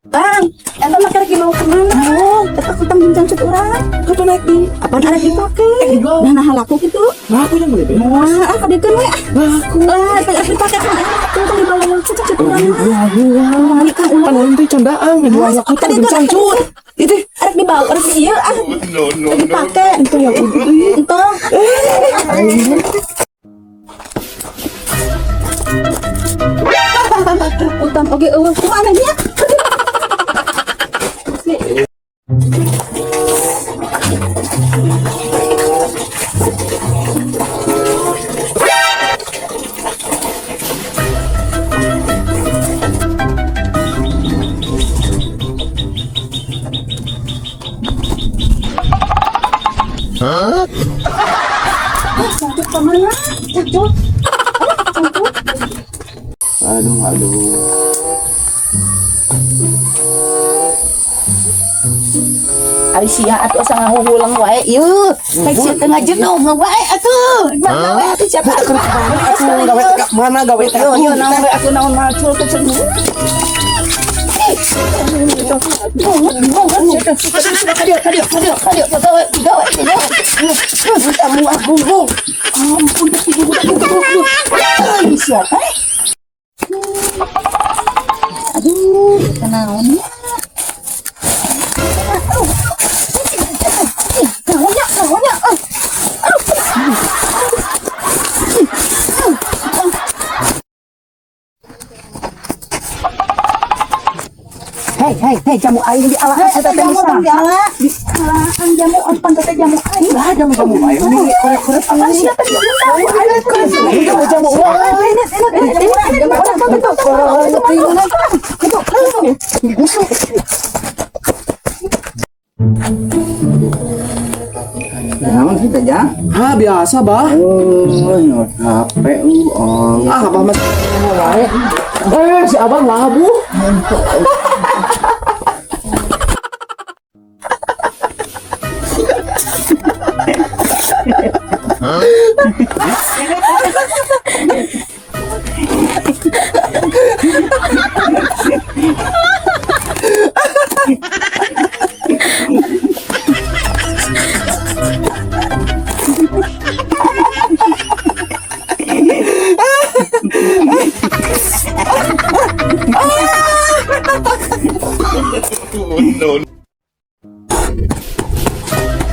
Bang, eta mah karek dibawa kemana? Oh, eta kutang bincang cut urang. Kudu naik di, apa naik dipake? Nah laku gitu. Laku yang boleh. Wah, kadeukeun we. Laku. Eta dipake kan. Kudu dibawa cut urang. Iya. Kan nanti candaan dua laku teh bincang cut. Itu Arek dibawa, arek ieu ah. No. Dipake. itu yang udah. Entong. Utang oge eueuh kumaha nya? Sakit kemana? Cacuk. Aduh. Ari sia atuh asa ngahuhulang wae ieu. Kayak sia teu ngajenuh wae atuh. Mana wae atuh siapa? Aku gawe teh mana gawe teh. Yo naon we atuh naon macul teh cenah. Aduh, kenaon ya? Kawannya. Hei, jamu air di ala eta teh jamu di ala. Alaan jamu ompan teh jamu air. Lah jamu air ini korek-korek Apa sia teh jamu air? jamu Naon kita ya? Ah biasa bah. Oh, nyot HP oh. Abah mas wae. Si abang labu.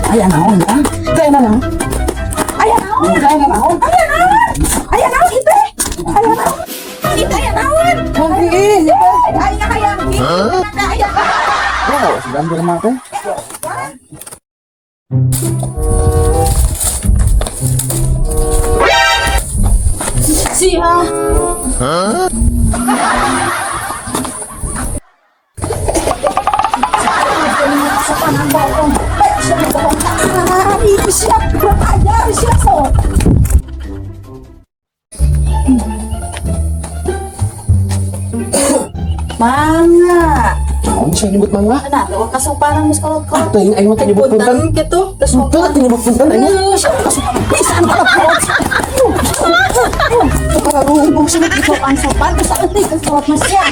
Aya naon ya? Teh naon? Aya naon? Aya naon itu? Aya naon? Itu aya naon? Aya aya. Oh, sedang di rumah teh. Sia. Itu siap buat ajar siap so. Mangga. Naon sih nyebut mangga? Nah, tuh kasuparan geus kalau Teuing aing mah teh nyebut punten. gitu. Terus Teu teh nyebut punten aing. pisan kalau sopan terus sopan terus nanti ke sholat masjid.